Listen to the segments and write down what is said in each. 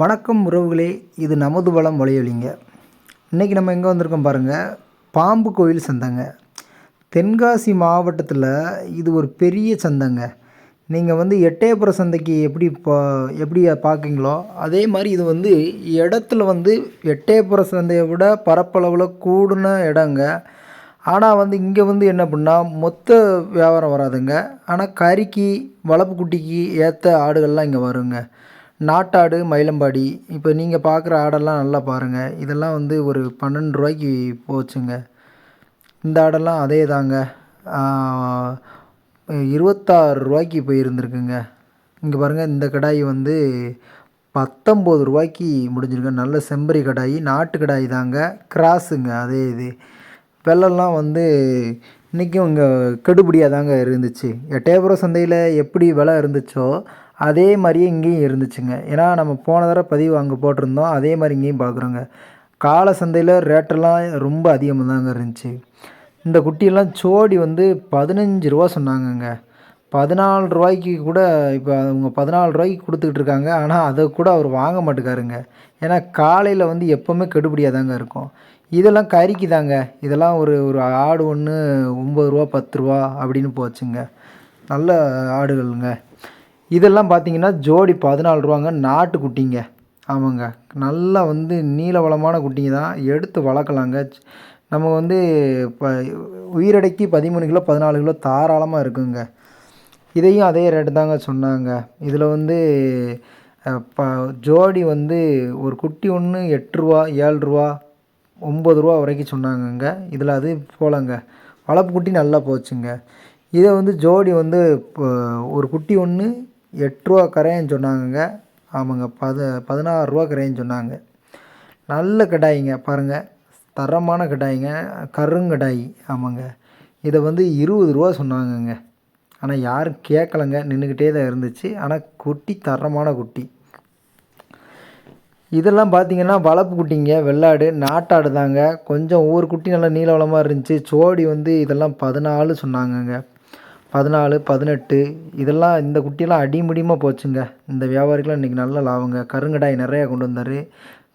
வணக்கம் உறவுகளே, இது நமது வளம் வலையொலிங்க. இன்றைக்கி நம்ம எங்கே வந்திருக்கோம் பாருங்கள், பாம்பு கோயில் சந்தைங்க. தென்காசி மாவட்டத்தில் இது ஒரு பெரிய சந்தைங்க. நீங்கள் எட்டயபுரம் சந்தைக்கு எப்படி பார்க்குறீங்களோ அதே மாதிரி இது இடத்துல எட்டயபுரம் சந்தையை விட பரப்பளவில் கூடின இடங்க. ஆனால் இங்கே என்ன பண்ணால் மொத்த வியாபாரம் வராதுங்க. ஆனால் கறிக்கு வளர்ப்பு குட்டிக்கு ஏற்ற ஆடுகள்லாம் இங்கே வருங்க. நாட்டாடு, மயிலம்பாடி. இப்போ நீங்கள் பார்க்குற ஆடெல்லாம் நல்லா பாருங்கள். இதெல்லாம் ஒரு 12 ரூபாய்க்கு போச்சுங்க. இந்த ஆடெல்லாம் அதே தாங்க 26 ரூபாய்க்கு போயிருந்துருக்குங்க. இங்கே பாருங்கள், இந்த கடாய் 19 ரூபாய்க்கு முடிஞ்சிருங்க. நல்ல செம்பரி கடாய், நாட்டு கடாய் தாங்க, கிராஸுங்க. அதே இது வெள்ளெல்லாம் இன்றைக்கும் இங்கே கெடுபடியாக தாங்க இருந்துச்சு. எட்டயபுரம் சந்தையில் எப்படி விலை இருந்துச்சோ அதே மாதிரியே இங்கேயும் இருந்துச்சுங்க. ஏன்னா நம்ம போன தடவை பதிவு அங்கே போட்டிருந்தோம், அதே மாதிரி இங்கேயும் பார்க்குறோங்க. காலை சந்தையில் ரேட்டெல்லாம் ரொம்ப அதிகமாக தாங்க இருந்துச்சு. இந்த குட்டியெல்லாம் சோடி 15 ரூபா சொன்னாங்கங்க. 14 ரூபாய்க்கு கூட இப்போ அவங்க 14 ரூபாய்க்கு கொடுத்துக்கிட்டு இருக்காங்க. ஆனால் அதை கூட அவர் வாங்க மாட்டேக்காருங்க. ஏன்னா காலையில் எப்போவுமே கெடுபடியாக தாங்க இருக்கும். இதெல்லாம் கறிக்கு தாங்க. இதெல்லாம் ஒரு ஆடு ஒன்று 9 ரூபா 10 ரூபா அப்படின்னு போச்சுங்க. நல்ல ஆடுகள்ங்க. இதெல்லாம் பார்த்தீங்கன்னா ஜோடி 14 ரூபாங்க. நாட்டு குட்டிங்க. ஆமாங்க, நல்லா நீல வளமான குட்டிங்க தான். எடுத்து வளர்க்கலாங்க. நம்ம இப்போ உயிரடைக்கு 13 கிலோ 14 கிலோ தாராளமாக இருக்குங்க. இதையும் அதே ரேட்டு தாங்க சொன்னாங்க. இதில் ஜோடி ஒரு குட்டி ஒன்று 8 ரூபா 7 ரூபா 9 ரூபா வரைக்கும் சொன்னாங்கங்க. இதில் அது போலங்க. வளர்ப்பு குட்டி நல்லா போச்சுங்க. இதை ஜோடி இப்போ ஒரு குட்டி ஒன்று 8 ரூபா கரையன்னு சொன்னாங்கங்க. ஆமாங்க, 16 ரூபா கரையன்னு சொன்னாங்க. நல்ல கடாயிங்க பாருங்கள், தரமான கடாயிங்க, கருங்கடாய். ஆமாங்க, இதை 20 ரூபா சொன்னாங்கங்க. ஆனால் யாரும் கேட்கலங்க, நின்றுக்கிட்டே தான் இருந்துச்சு. ஆனால் குட்டி தரமான குட்டி. இதெல்லாம் பார்த்திங்கன்னா வளர்ப்பு குட்டிங்க, வெள்ளாடு, நாட்டாடு தாங்க. கொஞ்சம் ஒவ்வொரு குட்டி நல்லா நீளவளமாக இருந்துச்சு. சோடி இதெல்லாம் 14 சொன்னாங்கங்க. 14 18 இதெல்லாம் இந்த குட்டியெல்லாம் அடிமுடியமாக போச்சுங்க. இந்த வியாபாரிக்கெலாம் இன்றைக்கி நல்ல லாபங்க. கருங்கடாய் நிறையா கொண்டு வந்தார்.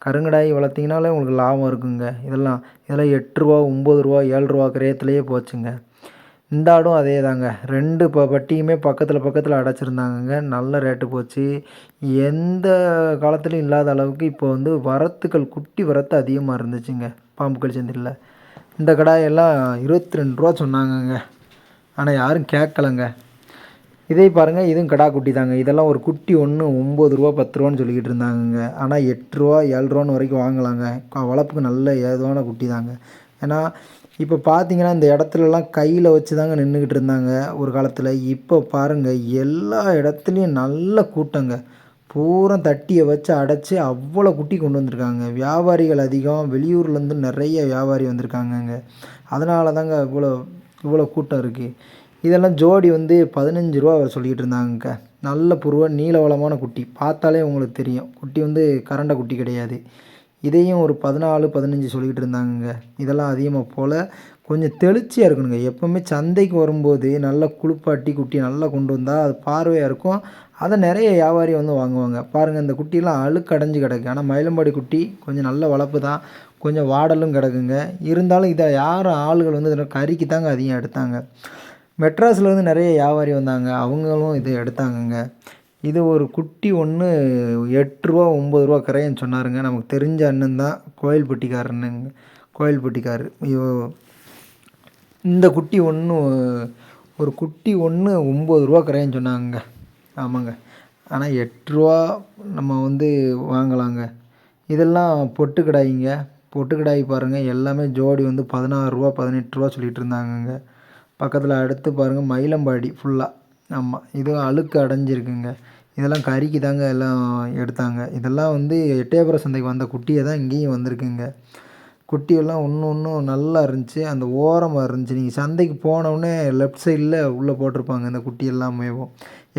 கருங்கடாய் வளர்த்திங்கனாலே உங்களுக்கு லாபம் இருக்குங்க. இதெல்லாம் 8 ரூபா 9 ரூபா 7 ரூபா கிரயத்துலேயே போச்சுங்க. இந்த ஆடும் அதே தாங்க. 2 பட்டியுமே பக்கத்தில் அடைச்சிருந்தாங்கங்க. நல்ல ரேட்டு போச்சு. எந்த காலத்துலையும் இல்லாத அளவுக்கு இப்போ வரத்துக்கள் குட்டி வரத்து அதிகமாக இருந்துச்சுங்க பாம்புக்கல் சந்தையில். இந்த கடாயெல்லாம் 22 ரூபா சொன்னாங்கங்க. ஆனால் யாரும் கேட்கலங்க. இதே பாருங்கள், இதுவும் கடா குட்டி தாங்க. இதெல்லாம் ஒரு குட்டி ஒன்று 9 ரூபா 10 ரூபான்னு சொல்லிக்கிட்டு இருந்தாங்கங்க. ஆனால் 8 ரூபா 7 ரூபான்னு வரைக்கும் வாங்கலாங்க. வளர்ப்புக்கு நல்ல ஏதுவான குட்டி தாங்க. ஏன்னா இப்போ பார்த்தீங்கன்னா இந்த இடத்துலலாம் கையில் வச்சு தாங்க நின்றுக்கிட்டு இருந்தாங்க ஒரு காலத்தில். இப்போ பாருங்கள், எல்லா இடத்துலையும் நல்ல கூட்டங்க. பூரா தட்டியை வச்சு அடைச்சி அவ்வளோ குட்டி கொண்டு வந்திருக்காங்க. வியாபாரிகள் அதிகம். வெளியூர்லேருந்து நிறைய வியாபாரி வந்திருக்காங்கங்க. அதனால தாங்க இவ்வளோ கூட்டம் இருக்குது. இதெல்லாம் ஜோடி 15 ரூபா சொல்லிக்கிட்டு இருந்தாங்க. நல்ல புருவ நீளவளமான குட்டி. பார்த்தாலே உங்களுக்கு தெரியும், குட்டி கரண்டை குட்டி கிடையாது. இதையும் ஒரு 14 15 சொல்லிக்கிட்டு இருந்தாங்கங்க. இதெல்லாம் அதிகமாக போல் கொஞ்சம் தெளிச்சியாக இருக்கணுங்க. எப்போவுமே சந்தைக்கு வரும்போது நல்லா குளிப்பாட்டி குட்டி நல்லா கொண்டு வந்தால் அது பார்வையாக இருக்கும். அதை நிறைய வியாபாரி வாங்குவாங்க. பாருங்கள், இந்த குட்டியெல்லாம் அழுக்கு அடைஞ்சு கிடக்கு. ஆனால் மயிலம்பாடி குட்டி கொஞ்சம் நல்ல வளர்ப்பு தான், கொஞ்சம் வாடலும் கிடக்குங்க. இருந்தாலும் இதை யாரும் ஆளுகள் இதில் கறிக்கு தாங்க அதிகம் எடுத்தாங்க. மெட்ராஸில் நிறைய வியாபாரி வந்தாங்க, அவங்களும் இதை எடுத்தாங்கங்க. இது ஒரு குட்டி ஒன்று 8 ரூபா 9 ரூபா கரையன்னு சொன்னாருங்க. நமக்கு தெரிஞ்ச அண்ணன் தான், கோயில்பட்டிக்காரனுங்க, கோயில்பட்டிக்காரர். இந்த குட்டி ஒன்று ஒரு குட்டி ஒன்று 9 ரூபா கரையன்னு சொன்னாங்க. ஆமாங்க, ஆனால் 8 ரூபா நம்ம வாங்கலாங்க. இதெல்லாம் பொட்டு கடாயிங்க. பொட்டு கடாய் பாருங்கள், எல்லாமே ஜோடி 16 ரூபா 18 ரூபா சொல்லிகிட்டு இருந்தாங்கங்க. பக்கத்தில் அடுத்து பாருங்கள் மயிலம்பாடி ஃபுல்லாக. ஆமாம், இதுவும் அழுக்கு அடைஞ்சிருக்குங்க. இதெல்லாம் கறிக்கு தாங்க எல்லாம் எடுத்தாங்க. இதெல்லாம் எட்டயபுரம் சந்தைக்கு வந்த குட்டியை தான் இங்கேயும் வந்திருக்குங்க. குட்டியெல்லாம் ஒன்றும் நல்லா இருந்துச்சு. அந்த ஓரமாக இருந்துச்சு. நீங்கள் சந்தைக்கு போனவுடனே லெஃப்ட் சைடில் உள்ளே போட்டிருப்பாங்க இந்த குட்டி எல்லாமேவும்.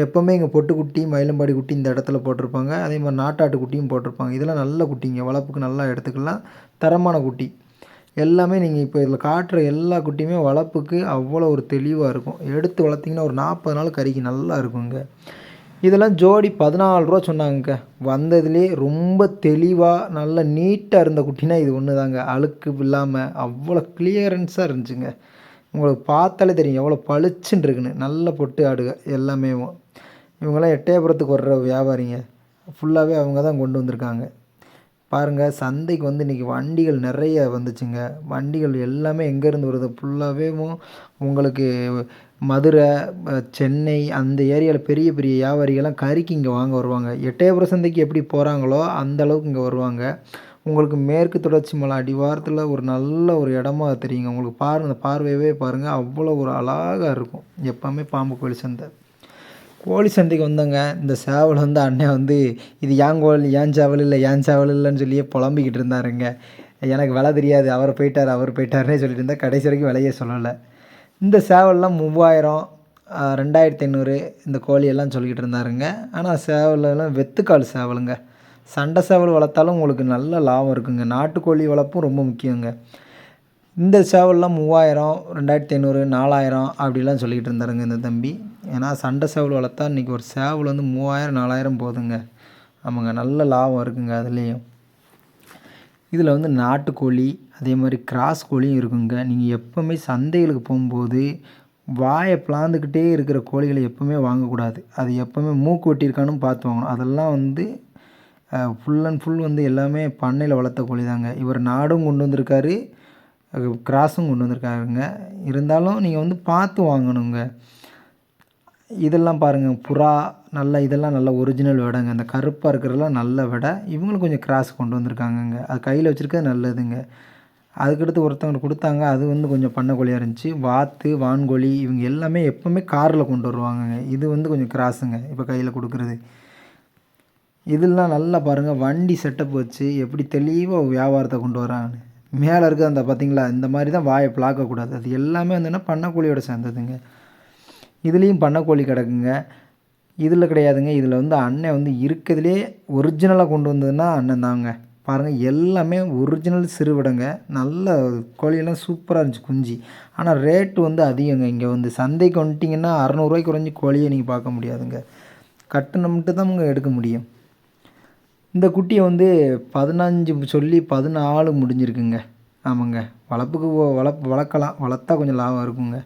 எப்போவுமே இங்கே பொட்டு குட்டி மயிலம்பாடி குட்டி இந்த இடத்துல போட்டிருப்பாங்க. அதே மாதிரி நாட்டாட்டு குட்டியும் போட்டிருப்பாங்க. இதெல்லாம் நல்ல குட்டிங்க, வளர்ப்புக்கு நல்லா எடுத்துக்கலாம், தரமான குட்டி. எல்லாமே நீங்கள் இப்போ இதில் காட்டுற எல்லா குட்டியுமே வளர்ப்புக்கு அவ்வளோ ஒரு தெளிவாக இருக்கும். எடுத்து வளர்த்திங்கன்னா ஒரு 40 நாள் கறிக்கு நல்லா இருக்குங்க. இதெல்லாம் ஜோடி 14 ரூபா சொன்னாங்கங்க. வந்ததுலேயே ரொம்ப தெளிவாக நல்ல நீட்டாக இருந்த குட்டினா இது ஒன்று தாங்க. அழுக்கு இல்லாமல் அவ்வளோ கிளியரன்ஸாக இருந்துச்சுங்க. உங்களுக்கு பார்த்தாலே தெரியும் எவ்வளோ பளிச்சுன்னு இருக்குன்னு. நல்ல பொட்டு ஆடுக எல்லாமேவும். இவங்கெல்லாம் எட்டயபுரத்துக்கு வர்ற வியாபாரிங்க. ஃபுல்லாகவே அவங்க தான் கொண்டு வந்திருக்காங்க. பாருங்கள், சந்தைக்கு வந்து இன்றைக்கி வண்டிகள் நிறைய வந்துச்சுங்க. வண்டிகள் எல்லாமே எங்கேருந்து வருது ஃபுல்லாகவேவும் உங்களுக்கு மதுரை, சென்னை அந்த ஏரியாவில் பெரிய பெரிய வியாபாரிகள்லாம் கறிக்கு இங்கே வாங்க வருவாங்க. எட்டயபுரம் சந்தைக்கு எப்படி போகிறாங்களோ அந்த அளவுக்கு இங்கே வருவாங்க. உங்களுக்கு மேற்கு தொடர்ச்சி மலை அடிவாரத்தில் ஒரு நல்ல ஒரு இடமா தெரியுங்க. உங்களுக்கு பாருங்கள், அந்த பார்வையவே பாருங்கள், அவ்வளோ ஒரு அழகாக இருக்கும். எப்போவுமே பாம்பு கோழி சந்தை. கோழி சந்தைக்கு வந்தவங்க இந்த சேவல் வந்து அண்ணன் வந்து இது ஏன் கோழி, ஏன் சேவல் இல்லை, ஏன் சேவல் இல்லைன்னு சொல்லியே புலம்பிக்கிட்டு இருந்தாருங்க. எனக்கு விலை தெரியாது, அவர் போயிட்டாருன்னே சொல்லிட்டு இருந்தால் கடைசி வரைக்கும் விலையே சொல்லலை. இந்த சேவல்லாம் 3000, 2500 இந்த கோழியெல்லாம் சொல்லிக்கிட்டு இருந்தாருங்க. ஆனால் சேவலெல்லாம் வெத்துக்கால் சேவலுங்க. சண்டை சேவல் வளர்த்தாலும் உங்களுக்கு நல்ல லாபம் இருக்குங்க. நாட்டுக்கோழி வளர்ப்பும் ரொம்ப முக்கியங்க. இந்த சேவல்லாம் 3000, 2500, 4000 அப்படிலாம் சொல்லிக்கிட்டு இருந்தாருங்க இந்த தம்பி. ஏன்னா சண்டை சேவல் வளர்த்தா இன்றைக்கி ஒரு சேவல் வந்து 3000, 4000 போகுதுங்க. ஆமாங்க, நல்ல லாபம் இருக்குங்க அதுலேயும். இதில் வந்து நாட்டுக்கோழி அதே மாதிரி கிராஸ் கோழியும் இருக்குங்க. நீங்கள் எப்போவுமே சந்தைகளுக்கு போகும்போது வாயை பிளாந்துக்கிட்டே இருக்கிற கோழிகளை எப்போவுமே வாங்கக்கூடாது. அது எப்போவுமே மூக்கு வெட்டியிருக்கான்னு பார்த்து வாங்கணும். அதெல்லாம் வந்து ஃபுல் அண்ட் ஃபுல் வந்து எல்லாமே பண்ணையில் வளர்த்த கோழி தாங்க. இவர் நாடும் கொண்டு வந்திருக்காரு, கிராஸும் கொண்டு வந்திருக்காருங்க. இருந்தாலும் நீங்கள் வந்து பார்த்து வாங்கணுங்க. இதெல்லாம் பாருங்கள், புறா இதெல்லாம் நல்ல ஒரிஜினல் விடைங்க. அந்த கருப்பாக இருக்கிறதெல்லாம் நல்ல விடை. இவங்களும் கொஞ்சம் கிராஸ் கொண்டு வந்திருக்காங்கங்க. அது கையில் வச்சுருக்கிறது நல்லதுங்க. அதுக்கடுத்து ஒருத்தவங்களுக்கு கொடுத்தாங்க, அது வந்து கொஞ்சம் பண்ணைக்கோழியாக இருந்துச்சு. வாத்து, வான்கோழி இவங்க எல்லாமே எப்போவுமே காரில் கொண்டு வருவாங்கங்க. இது வந்து கொஞ்சம் கிராஸுங்க இப்போ கையில் கொடுக்குறது. இதெல்லாம் நல்லா பாருங்கள், வண்டி செட்டப் வச்சு எப்படி தெளிவாக வியாபாரத்தை கொண்டு வராங்கன்னு. மேலே இருக்க அந்த பார்த்திங்களா, இந்த மாதிரி தான் வாயை பிளாக்கக்கூடாது. அது எல்லாமே வந்துன்னா பண்ணைக்கோழியோட சேர்ந்ததுங்க. இதுலேயும் பண்ணைக்கோழி கிடக்குங்க. இதில் கிடையாதுங்க. இதில் வந்து அண்ணன் வந்து இருக்கிறதுலே ஒரிஜினலாக கொண்டு வந்ததுன்னா அண்ணன் தாங்க. பாருங்கள், எல்லாமே ஒரிஜினல் சிறுவிடங்க. நல்ல கோழியெல்லாம் சூப்பராக இருந்துச்சு குஞ்சு. ஆனால் ரேட்டு வந்து அதிகங்க. இங்கே வந்து சந்தைக்கு வந்துட்டிங்கன்னா 600 ரூபாய்க்கு குறைஞ்சி கோழியை நீங்கள் பார்க்க முடியாதுங்க. கட்டணம் மட்டும் தான் அவங்க எடுக்க முடியும். இந்த குட்டியை வந்து 15 சொல்லி 14 முடிஞ்சிருக்குங்க. ஆமாங்க, வளர்ப்புக்கு வளர்க்கலாம், வளர்த்தா கொஞ்சம் லாபம் இருக்குங்க.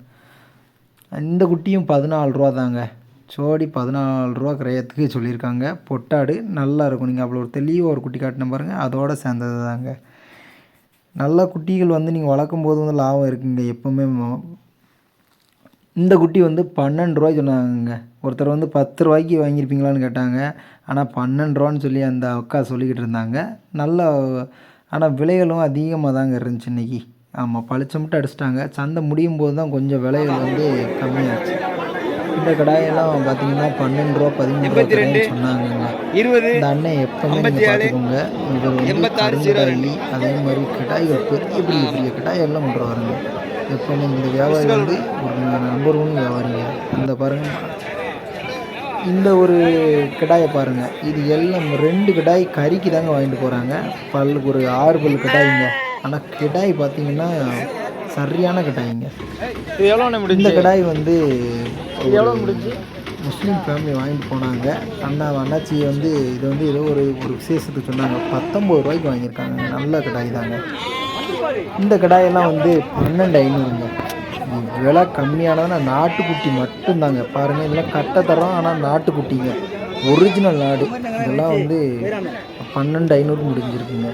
இந்த குட்டியும் 14 ரூபா தாங்க. ஜோடி 14 ரூபா கிரயத்துக்கு சொல்லியிருக்காங்க. பொட்டாடு நல்லா இருக்கும். நீங்கள் அவ்வளோ ஒரு தெளிவாக ஒரு குட்டி காட்டின பாருங்கள், அதோடு சேர்ந்தது தாங்க. நல்ல குட்டிகள் வந்து நீங்கள் வளர்க்கும் போது வந்து லாபம் இருக்குங்க எப்போவுமே. இந்த குட்டி வந்து 12 ரூபாய்க்கு சொன்னாங்க. ஒருத்தர் வந்து 10 ரூபாய்க்கு வாங்கியிருப்பீங்களான்னு கேட்டாங்க. ஆனால் 12 ரூபான்னு சொல்லி அந்த அக்கா சொல்லிக்கிட்டு இருந்தாங்க. நல்ல ஆனால் விலைகளும் அதிகமாக தாங்க இருந்துச்சு இன்றைக்கி. ஆமாம், பளிச்ச மட்டும் அடிச்சிட்டாங்க. சந்தை முடியும் போது தான் கொஞ்சம் விலைகள் வந்து கம்மியாச்சு. இந்த கடாயெல்லாம் பார்த்தீங்கன்னா 12 ரூபா, 13 ரூபா சொன்னாங்கங்க. இந்த அண்ணன் எப்போவுமே நீங்கள் பார்த்துக்கோங்க. இவர் வந்து கருங்கடாயி அதே மாதிரி கிடாய்கள் பெரிய பெரிய பெரிய கிடாயெல்லாம் கொண்டு வராங்க. எப்போவுமே இந்த வியாபாரி வந்து ஒரு நம்பர் 1 வியாபாரிங்க. இந்த பாருங்கள், இந்த ஒரு கிடாயை பாருங்கள். இது எல்லாம் 2 கிடாய் கறிக்கு தாங்க வாங்கிட்டு போகிறாங்க. பல்லுக்கு ஒரு 6 பல் கிடாய்ங்க. ஆனால் கிடாய் பார்த்தீங்கன்னா சரியான கிடாய்ங்க. இந்த கிடாய் வந்து முஸ்லீம் ஃபேமிலி வாங்கிட்டு போனாங்க. அண்ணாச்சி வந்து இது வந்து ஏதோ ஒரு விசேஷத்துக்கு சொன்னாங்க. 19 ரூபாய்க்கு வாங்கியிருக்காங்க. நல்ல கிடாய் தாங்க. இந்த கிடாயெல்லாம் வந்து 12,500ங்க. விலை கம்மியானதுன்னா நாட்டுக்குட்டி மட்டும்தாங்க. பாருங்கள், இதெல்லாம் கட்டை தரோம், ஆனால் நாட்டுக்குட்டிங்க, ஒரிஜினல் நாடு. இதெல்லாம் வந்து 12,500 முடிஞ்சிருக்குங்க.